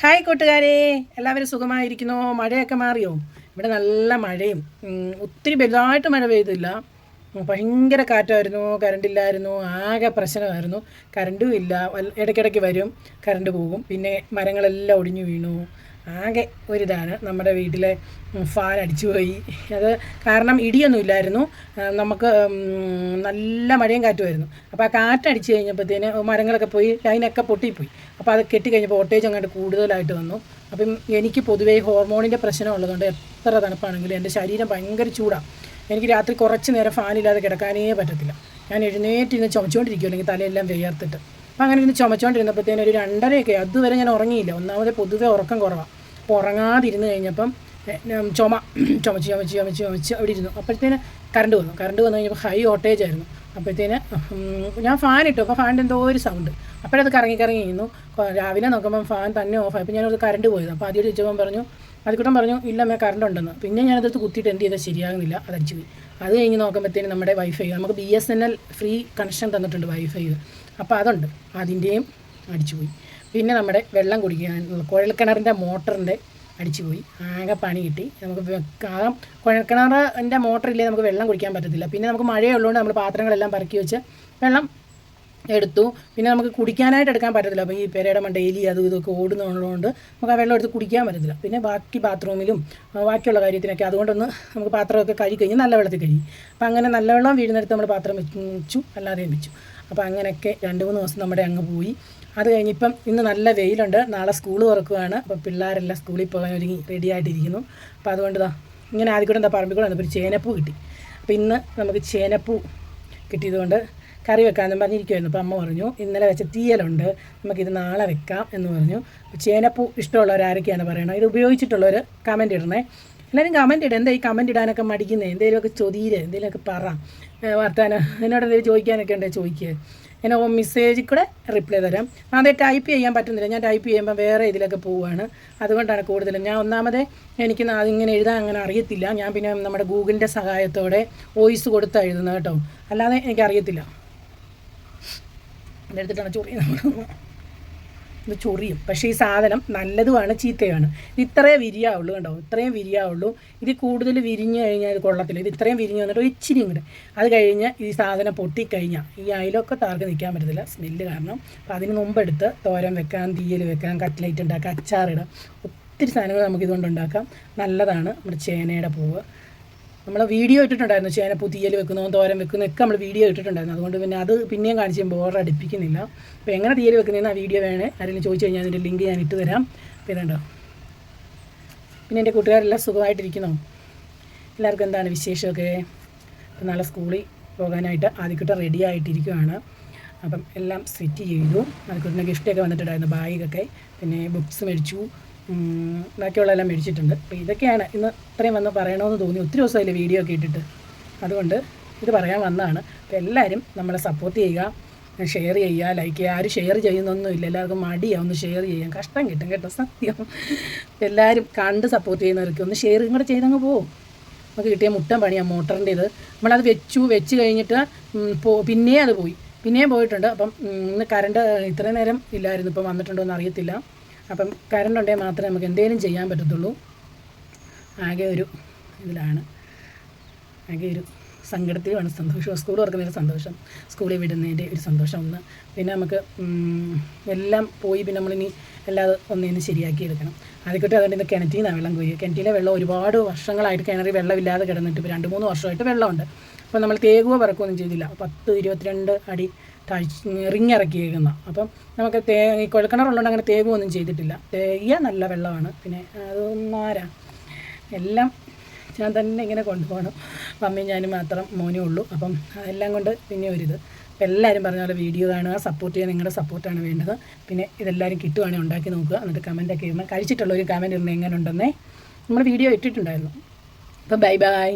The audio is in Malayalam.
ഹായ് കൂട്ടുകാരെ, എല്ലാവരും സുഖമായിരിക്കുന്നോ? മഴയൊക്കെ മാറിയോ? ഇവിടെ നല്ല മഴയും ഒത്തിരി വലുതായിട്ട് മഴ പെയ്തില്ല. ഭയങ്കര കാറ്റായിരുന്നു, കറണ്ടില്ലായിരുന്നു, ആകെ പ്രശ്നമായിരുന്നു. കറണ്ടും ഇല്ല, ഇടയ്ക്കിടയ്ക്ക് വരും, കറണ്ട് പോകും. പിന്നെ മരങ്ങളെല്ലാം ഒടിഞ്ഞു വീണു. ആകെ ഒരിതാണ്. നമ്മുടെ വീട്ടിലെ ഫാൻ അടിച്ചു പോയി. അത് കാരണം ഇടിയൊന്നും ഇല്ലായിരുന്നു, നമുക്ക് നല്ല മഴയും കാറ്റുമായിരുന്നു. അപ്പോൾ ആ കാറ്റടിച്ച് കഴിഞ്ഞപ്പോഴത്തേന് മരങ്ങളൊക്കെ പോയി, ലൈനൊക്കെ പൊട്ടിപ്പോയി. അപ്പോൾ അത് കെട്ടിക്കഴിഞ്ഞപ്പോൾ വോൾട്ടേജ് അങ്ങോട്ട് കൂടുതലായിട്ട് വന്നു. അപ്പം എനിക്ക് പൊതുവേ ഹോർമോണിൻ്റെ പ്രശ്നം ഉള്ളതുകൊണ്ട് എത്ര തണുപ്പാണെങ്കിലും എൻ്റെ ശരീരം ഭയങ്കര ചൂടാണ്. എനിക്ക് രാത്രി കുറച്ച് നേരം ഫാനില്ലാതെ കിടക്കാനേ പറ്റത്തില്ല. ഞാൻ എഴുന്നേറ്റ് ചുമച്ചുകൊണ്ടിരിക്കും, അല്ലെങ്കിൽ തലയെല്ലാം വിയർത്തിട്ട്. അപ്പം അങ്ങനെ ഇന്ന് ചുമച്ചുകൊണ്ടിരുന്നപ്പോഴത്തേനും ഒരു 2:30 അതുവരെ ഞാൻ ഉറങ്ങിയില്ല. ഒന്നാമത് പൊതുവെ ഉറക്കം കുറവാണ്. അപ്പോൾ ഉറങ്ങാതിരുന്ന് കഴിഞ്ഞപ്പം ചുമച്ച് അവിടെ ഇരുന്നു. അപ്പോഴത്തേന് കറണ്ട് വന്നു കഴിഞ്ഞപ്പോൾ ഹൈ വോൾട്ടേജ് ആയിരുന്നു. അപ്പോഴത്തേന് ഞാൻ ഫാൻ ഇട്ടു. അപ്പോൾ ഫാനിൻ്റെ എന്തോ ഒരു സൗണ്ട്, അപ്പോഴത് കറങ്ങി ഇരുന്നു. രാവിലെ നോക്കുമ്പം ഫാൻ തന്നെ ഓഫായി. അപ്പോൾ ഞാനത് കറണ്ട് പോയത്. അപ്പോൾ ആദ്യം ചോദിച്ചപ്പം പറഞ്ഞു, അതിക്കൂട്ടം പറഞ്ഞു ഇല്ലമ്മേ കറണ്ട് ഉണ്ടെന്ന്. പിന്നെ ഞാനതെടുത്ത് കുത്തിയിട്ട് എന്ത് ചെയ്താൽ ശരിയാകുന്നില്ല, അതടിച്ചു പോയി. അത് കഴിഞ്ഞ് നോക്കുമ്പോഴത്തേനും നമ്മുടെ വൈഫൈ, നമുക്ക് BSNL ഫ്രീ കണക്ഷൻ തന്നിട്ടുണ്ട് വൈഫൈ. അപ്പോൾ അതുണ്ട്, അതിൻ്റെയും അടിച്ചുപോയി. പിന്നെ നമ്മുടെ വെള്ളം കുടിക്കാനുള്ള കുഴൽക്കിണറിൻ്റെ മോട്ടറിൻ്റെ അടിച്ചുപോയി. ആകെ പണി കിട്ടി. നമുക്ക് കുഴൽക്കിണറിൻ്റെ മോട്ടറില്ലേ നമുക്ക് വെള്ളം കുടിക്കാൻ പറ്റത്തില്ല. പിന്നെ നമുക്ക് മഴയുള്ളതുകൊണ്ട് നമ്മൾ പാത്രങ്ങളെല്ലാം പറക്കി വെച്ച് വെള്ളം എടുത്തു. പിന്നെ നമുക്ക് കുടിക്കാനായിട്ട് എടുക്കാൻ പറ്റത്തില്ല. അപ്പോൾ ഈ പെരയുടെ ഡെയിലി അതും ഇതൊക്കെ ഓടുന്നതുകൊണ്ട് നമുക്ക് ആ വെള്ളം എടുത്ത് കുടിക്കാൻ പറ്റത്തില്ല. പിന്നെ ബാക്കി ബാത്റൂമിലും ബാക്കിയുള്ള കാര്യത്തിനൊക്കെ അതുകൊണ്ടൊന്ന് നമുക്ക് പാത്രമൊക്കെ കഴുകി കഴിഞ്ഞ് നല്ല വെള്ളത്തിൽ കഴുകി. അപ്പോൾ അങ്ങനെ നല്ല വെള്ളം വീഴുന്നിടത്ത് നമ്മൾ പാത്രം വെച്ചു, അല്ലാതെയും വെച്ചു. അപ്പോൾ അങ്ങനെയൊക്കെ 2-3 ദിവസം നമ്മുടെ അങ്ങ് പോയി. അത് കഴിഞ്ഞിപ്പം ഇന്ന് നല്ല വെയിലുണ്ട്. നാളെ സ്കൂൾ തുറക്കുകയാണ്. അപ്പോൾ പിള്ളേരെല്ലാം സ്കൂളിൽ പോകാൻ ഒരുങ്ങി റെഡി ആയിട്ടിരിക്കുന്നു. അപ്പോൾ അതുകൊണ്ട് ഇങ്ങനെ ആദ്യം പറമ്പിൽ കൂടെ വന്നപ്പോൾ ഒരു ചേനപ്പൂ കിട്ടി. അപ്പോൾ ഇന്ന് നമുക്ക് ചേനപ്പൂ കിട്ടിയതുകൊണ്ട് കറി വെക്കാമെന്ന് പറഞ്ഞിരിക്കുമായിരുന്നു. അപ്പോൾ അമ്മ പറഞ്ഞു ഇന്നലെ വെച്ച തീയലുണ്ട്, നമുക്കിത് നാളെ വെക്കാം എന്ന് പറഞ്ഞു. ചേനപ്പൂ ഇഷ്ടമുള്ളവരാരൊക്കെയാണ് പറയണം. ഇത് ഉപയോഗിച്ചിട്ടുള്ളവർ കമൻറ്റ് ഇടണേ. എല്ലാവരും കമൻറ്റ് ഇടും. എന്താ ഈ കമൻറ്റ് ഇടാനൊക്കെ മടിക്കുന്നത്? എന്തെങ്കിലുമൊക്കെ ചൊതിര് എന്തെങ്കിലുമൊക്കെ വർത്താനം എന്നോട് എന്തെങ്കിലും ചോദിക്കാനൊക്കെ ഉണ്ടെങ്കിൽ ചോദിക്കുക. ഞാൻ മെസ്സേജിൽ കൂടെ റിപ്ലൈ തരാം. അതേ ടൈപ്പ് ചെയ്യാൻ പറ്റുന്നില്ല. ഞാൻ ടൈപ്പ് ചെയ്യുമ്പോൾ വേറെ ഇതിലൊക്കെ പോവുകയാണ്. അതുകൊണ്ടാണ് കൂടുതലും. ഞാൻ ഒന്നാമതേ എനിക്ക് അതിങ്ങനെ എഴുതാൻ അങ്ങനെ അറിയത്തില്ല. ഞാൻ പിന്നെ നമ്മുടെ ഗൂഗിളിൻ്റെ സഹായത്തോടെ വോയിസ് കൊടുത്താണ് എഴുതുന്നത് കേട്ടോ, അല്ലാതെ എനിക്കറിയത്തില്ല. എടുത്തിട്ടാണ് ഇത് ചൊറിയും. പക്ഷേ ഈ സാധനം നല്ലതുമാണ് ചീത്തയാണ്. ഇത്രയും വിരിയാവുള്ളൂ കണ്ടോ, ഇത്രയും വിരിയാവുള്ളൂ. ഇത് കൂടുതൽ വിരിഞ്ഞു കഴിഞ്ഞാൽ ഇത് കൊള്ളത്തില്ല. ഇത് ഇത്രയും വിരിഞ്ഞ് വന്നിട്ട് ഇച്ചിരി ഇങ്ങോട്ട് അത് കഴിഞ്ഞ് ഈ സാധനം പൊട്ടിക്കഴിഞ്ഞാൽ ഈ അയലൊക്കെ താർക്ക് നിൽക്കാൻ പറ്റത്തില്ല, സ്മെല്ല് കാരണം. അപ്പോൾ അതിന് മുമ്പെടുത്ത് തോരൻ വെക്കാം, തീയൽ വെക്കാം, കട്ട്ലൈറ്റ് ഉണ്ടാക്കാം, അച്ചാറിടാം, ഒത്തിരി സാധനങ്ങൾ നമുക്കിതുകൊണ്ട് ഉണ്ടാക്കാം. നല്ലതാണ് നമ്മുടെ ചേനയുടെ പൂവ്. നമ്മൾ വീഡിയോ ഇട്ടിട്ടുണ്ടായിരുന്നു, ചേനപ്പൂ തീയൽ വെക്കുന്നതും തോരൻ വെക്കുന്നതൊക്കെ നമ്മൾ വീഡിയോ ഇട്ടിട്ടുണ്ടായിരുന്നു. അതുകൊണ്ട് പിന്നെ അത് പിന്നെയും കാണിച്ച് ബോറടിപ്പിക്കുന്നില്ല. അപ്പോൾ എങ്ങനെ തീയൽ വെക്കുന്നതെന്ന് ആ വീഡിയോ വേണേ ആരെങ്കിലും ചോദിച്ചു കഴിഞ്ഞാൽ അതിൻ്റെ ലിങ്ക് ഞാൻ ഇട്ട് തരാം. അപ്പോൾ ഇതുണ്ടോ. പിന്നെ എൻ്റെ കൂട്ടുകാരെല്ലാം സുഖമായിട്ടിരിക്കുന്നോ? എല്ലാവർക്കും എന്താണ് വിശേഷമൊക്കെ? അപ്പം നാളെ സ്കൂളിൽ പോകാനായിട്ട് ആദ്യക്കൂട്ടം റെഡി ആയിട്ടിരിക്കുകയാണ്. അപ്പം എല്ലാം സെറ്റ് ചെയ്തു. ആദ്യക്കൂട്ടിൻ്റെ ഗിഫ്റ്റൊക്കെ വന്നിട്ടുണ്ടായിരുന്നു, ബാഗൊക്കെ, പിന്നെ ബുക്സ് മേടിച്ചു, ബാക്കിയുള്ളതെല്ലാം മേടിച്ചിട്ടുണ്ട്. അപ്പോൾ ഇതൊക്കെയാണ് ഇന്ന് ഇത്രയും വന്ന് പറയണമെന്ന് തോന്നി. ഒത്തിരി ദിവസമായില്ലേ വീഡിയോ ഒക്കെ ഇട്ടിട്ട്, അതുകൊണ്ട് ഇത് പറയാൻ വന്നതാണ്. അപ്പോൾ എല്ലാവരും നമ്മളെ സപ്പോർട്ട് ചെയ്യുക, ഷെയർ ചെയ്യുക, ലൈക്ക് ചെയ്യുക. ആരും ഷെയർ ചെയ്യുന്നൊന്നുമില്ല, എല്ലാവർക്കും മടിയാണ് ഒന്ന് ഷെയർ ചെയ്യാൻ. കഷ്ടം കിട്ടും കേട്ടോ, സത്യം. എല്ലാവരും കണ്ട് സപ്പോർട്ട് ചെയ്യുന്നവർക്ക് ഒന്ന് ഷെയറും കൂടെ ചെയ്തങ്ങ് പോകും. നമുക്ക് കിട്ടിയ മുട്ടൻ പണിയാണ് മോട്ടറിൻ്റെ ഇത്. നമ്മളത് വെച്ച് കഴിഞ്ഞിട്ട് പിന്നെയും അത് പോയി, പിന്നെയും പോയിട്ടുണ്ട്. അപ്പം ഇന്ന് കറണ്ട് ഇത്രയും നേരം ഇല്ലായിരുന്നു, ഇപ്പം വന്നിട്ടുണ്ടോ എന്ന് അറിയത്തില്ല. അപ്പം കറണ്ട് ഉണ്ടെങ്കിൽ മാത്രമേ നമുക്ക് എന്തെങ്കിലും ചെയ്യാൻ പറ്റത്തുള്ളൂ. ആകെ ഒരു ഇതിലാണ്, ആകെ ഒരു സങ്കടത്തിലുമാണ്. സന്തോഷം, സ്കൂൾ തുറക്കുന്നതിൻ്റെ സന്തോഷം, സ്കൂളിൽ വിടുന്നതിൻ്റെ ഒരു സന്തോഷം ഒന്ന്. പിന്നെ നമുക്ക് എല്ലാം പോയി, പിന്നെ നമ്മളിനി എല്ലാം ഒന്നേന്ന് ശരിയാക്കി എടുക്കണം. ആദ്യമായിട്ട് അതുകൊണ്ട് ഇന്ന് കിണറ്റിൽ നിന്നാണ് വെള്ളം കോരി. കിണറ്റിലെ വെള്ളം ഒരുപാട് വർഷങ്ങളായിട്ട് കിണറിൽ വെള്ളമില്ലാതെ കിടന്നിട്ട് ഇപ്പോൾ 2-3 വർഷമായിട്ട് വെള്ളമുണ്ട്. അപ്പോൾ നമ്മൾ തേകുവോ പറക്കുകയൊന്നും ചെയ്തില്ല. 10-22 അടി റിങ് ഇറക്കിയേക്കുന്ന. അപ്പം നമുക്ക് ഈ കുഴൽക്കിണറുള്ളതുകൊണ്ട് അങ്ങനെ തേകുമൊന്നും ചെയ്തിട്ടില്ല. തേകിയ നല്ല വെള്ളമാണ്. പിന്നെ അതൊന്നാരാ എല്ലാം ഞാൻ തന്നെ ഇങ്ങനെ കൊണ്ടുപോകണം. മമ്മിയും ഞാനും മാത്രം മോനേ ഉള്ളൂ. അപ്പം അതെല്ലാം കൊണ്ട് പിന്നെ ഒരിത്. അപ്പം എല്ലാവരും പറഞ്ഞ പോലെ വീഡിയോ കാണുക, സപ്പോർട്ട് ചെയ്യുക. നിങ്ങളുടെ സപ്പോർട്ടാണ് വേണ്ടത്. പിന്നെ ഇതെല്ലാവരും കിട്ടുവാണെങ്കിൽ ഉണ്ടാക്കി നോക്കുക, എന്നിട്ട് കമൻറ്റൊക്കെ ഇടണം. കഴിച്ചിട്ടുള്ളൊരു കമൻറ്റ് ഇടണം എങ്ങനെ ഉണ്ടെന്നേ. നമ്മൾ വീഡിയോ ഇട്ടിട്ടുണ്ടായിരുന്നു. അപ്പം ബൈ.